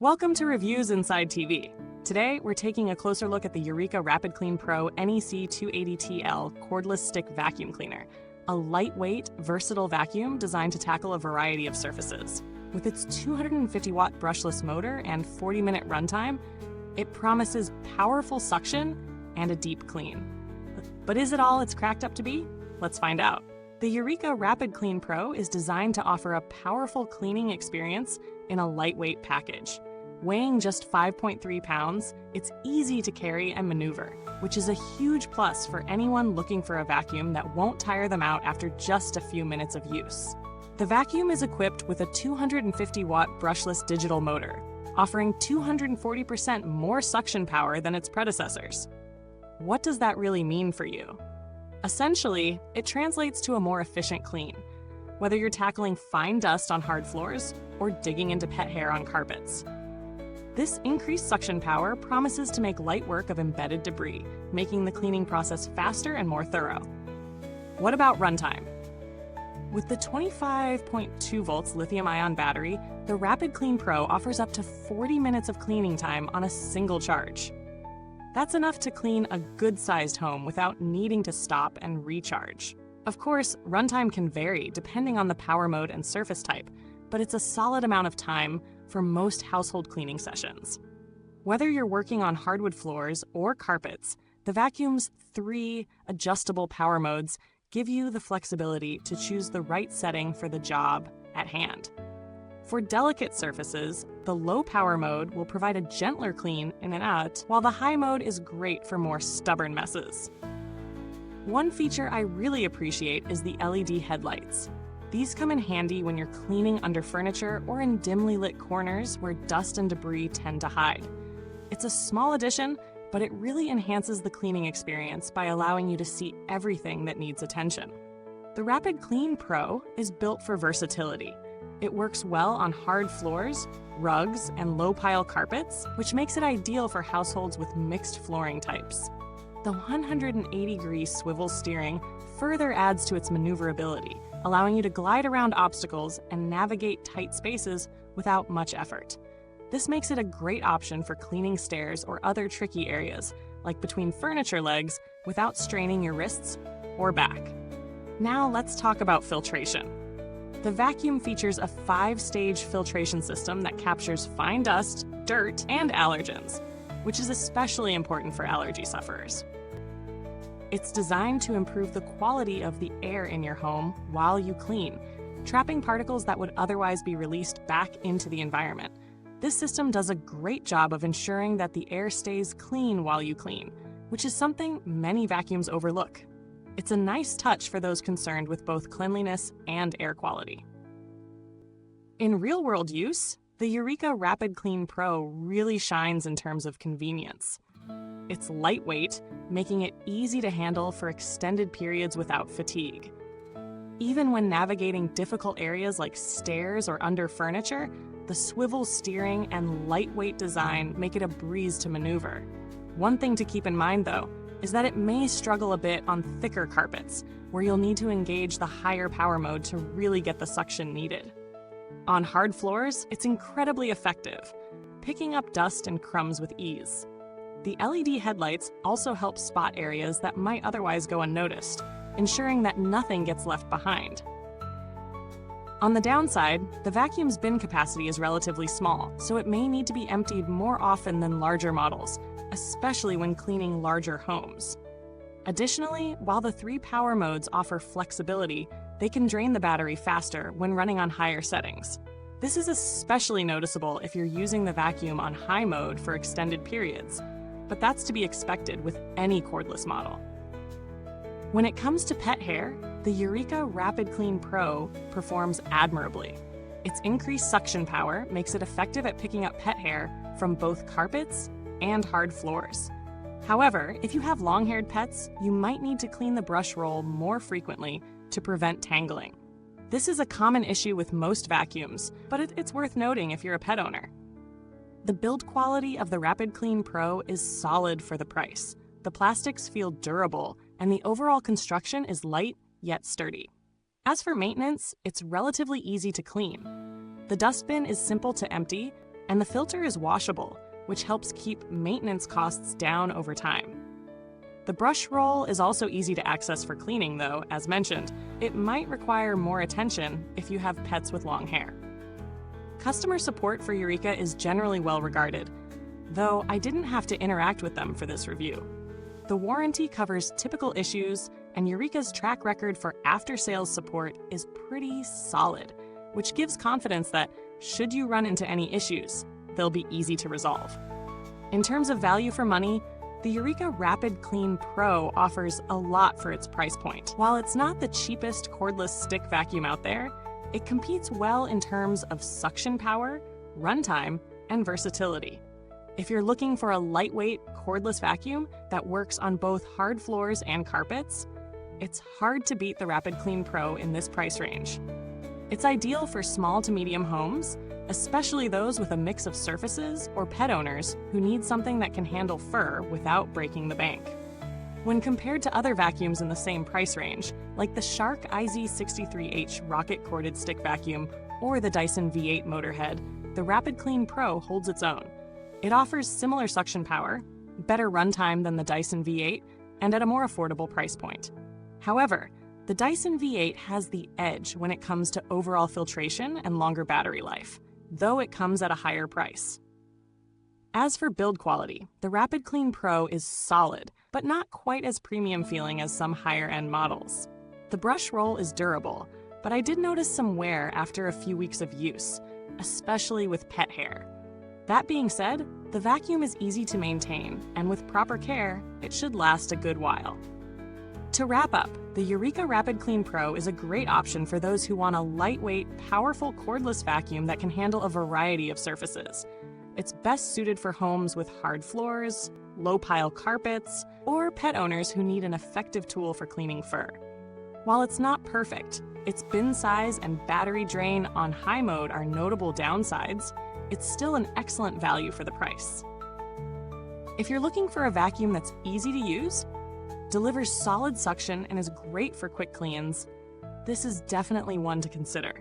Welcome to Reviewsinsidetv. Today, we're taking a closer look at the Eureka RapidClean Pro NEC 280TL cordless stick vacuum cleaner, a lightweight, versatile vacuum designed to tackle a variety of surfaces. With its 250-watt brushless motor and 40-minute runtime, it promises powerful suction and a deep clean. But is it all it's cracked up to be? Let's find out. The Eureka RapidClean Pro is designed to offer a powerful cleaning experience in a lightweight package. Weighing just 5.3 pounds, it's easy to carry and maneuver, which is a huge plus for anyone looking for a vacuum that won't tire them out after just a few minutes of use. The vacuum is equipped with a 250-watt brushless digital motor, offering 240% more suction power than its predecessors. What does that really mean for you? Essentially, it translates to a more efficient clean, whether you're tackling fine dust on hard floors or digging into pet hair on carpets. This increased suction power promises to make light work of embedded debris, making the cleaning process faster and more thorough. What about runtime? With the 25.2 volts lithium-ion battery, the RapidClean Pro offers up to 40 minutes of cleaning time on a single charge. That's enough to clean a good-sized home without needing to stop and recharge. Of course, runtime can vary depending on the power mode and surface type, but it's a solid amount of time for most household cleaning sessions. Whether you're working on hardwood floors or carpets, the vacuum's 3 adjustable power modes give you the flexibility to choose the right setting for the job at hand. For delicate surfaces, the low power mode will provide a gentler clean in and out, while the high mode is great for more stubborn messes. One feature I really appreciate is the LED headlights. These come in handy when you're cleaning under furniture or in dimly lit corners where dust and debris tend to hide. It's a small addition, but it really enhances the cleaning experience by allowing you to see everything that needs attention. The RapidClean Pro is built for versatility. It works well on hard floors, rugs, and low-pile carpets, which makes it ideal for households with mixed flooring types. The 180-degree swivel steering further adds to its maneuverability, allowing you to glide around obstacles and navigate tight spaces without much effort. This makes it a great option for cleaning stairs or other tricky areas, like between furniture legs, without straining your wrists or back. Now let's talk about filtration. The vacuum features a 5-stage filtration system that captures fine dust, dirt, and allergens, which is especially important for allergy sufferers. It's designed to improve the quality of the air in your home while you clean, trapping particles that would otherwise be released back into the environment. This system does a great job of ensuring that the air stays clean while you clean, which is something many vacuums overlook. It's a nice touch for those concerned with both cleanliness and air quality. In real-world use, the Eureka RapidClean Pro really shines in terms of convenience. It's lightweight, making it easy to handle for extended periods without fatigue. Even when navigating difficult areas like stairs or under furniture, the swivel steering and lightweight design make it a breeze to maneuver. One thing to keep in mind, though, is that it may struggle a bit on thicker carpets, where you'll need to engage the higher power mode to really get the suction needed. On hard floors, it's incredibly effective, picking up dust and crumbs with ease. The LED headlights also help spot areas that might otherwise go unnoticed, ensuring that nothing gets left behind. On the downside, the vacuum's bin capacity is relatively small, so it may need to be emptied more often than larger models, especially when cleaning larger homes. Additionally, while the 3 power modes offer flexibility, they can drain the battery faster when running on higher settings. This is especially noticeable if you're using the vacuum on high mode for extended periods, but that's to be expected with any cordless model. When it comes to pet hair, the Eureka RapidClean Pro performs admirably. Its increased suction power makes it effective at picking up pet hair from both carpets and hard floors. However, if you have long-haired pets, you might need to clean the brush roll more frequently to prevent tangling. This is a common issue with most vacuums, but it's worth noting if you're a pet owner. The build quality of the RapidClean Pro is solid for the price. The plastics feel durable, and the overall construction is light yet sturdy. As for maintenance, it's relatively easy to clean. The dustbin is simple to empty, and the filter is washable, which helps keep maintenance costs down over time. The brush roll is also easy to access for cleaning, though, as mentioned. It might require more attention if you have pets with long hair. Customer support for Eureka is generally well regarded, though I didn't have to interact with them for this review. The warranty covers typical issues, and Eureka's track record for after-sales support is pretty solid, which gives confidence that, should you run into any issues, they'll be easy to resolve. In terms of value for money, the Eureka RapidClean Pro offers a lot for its price point. While it's not the cheapest cordless stick vacuum out there, it competes well in terms of suction power, runtime, and versatility. If you're looking for a lightweight, cordless vacuum that works on both hard floors and carpets, it's hard to beat the RapidClean Pro in this price range. It's ideal for small to medium homes, especially those with a mix of surfaces or pet owners who need something that can handle fur without breaking the bank. When compared to other vacuums in the same price range, like the Shark IZ63H rocket corded stick vacuum or the Dyson V8 motorhead, the RapidClean Pro holds its own. It offers similar suction power, better runtime than the Dyson V8, and at a more affordable price point. However, the Dyson V8 has the edge when it comes to overall filtration and longer battery life, though it comes at a higher price. As for build quality, the RapidClean Pro is solid, but not quite as premium feeling as some higher-end models. The brush roll is durable, but I did notice some wear after a few weeks of use, especially with pet hair. That being said, the vacuum is easy to maintain, and with proper care, it should last a good while. To wrap up, the Eureka RapidClean Pro is a great option for those who want a lightweight, powerful cordless vacuum that can handle a variety of surfaces. It's best suited for homes with hard floors, low-pile carpets, or pet owners who need an effective tool for cleaning fur. While it's not perfect, its bin size and battery drain on high mode are notable downsides, it's still an excellent value for the price. If you're looking for a vacuum that's easy to use, delivers solid suction, and is great for quick cleans, this is definitely one to consider.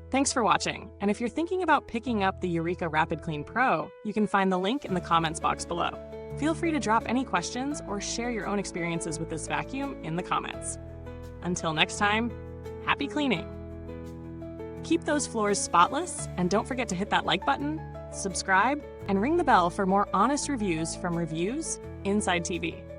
Thanks for watching, and if you're thinking about picking up the Eureka RapidClean Pro, you can find the link in the comments box below. Feel free to drop any questions or share your own experiences with this vacuum in the comments. Until next time, happy cleaning! Keep those floors spotless, and don't forget to hit that like button, subscribe, and ring the bell for more honest reviews from Reviewsinside TV.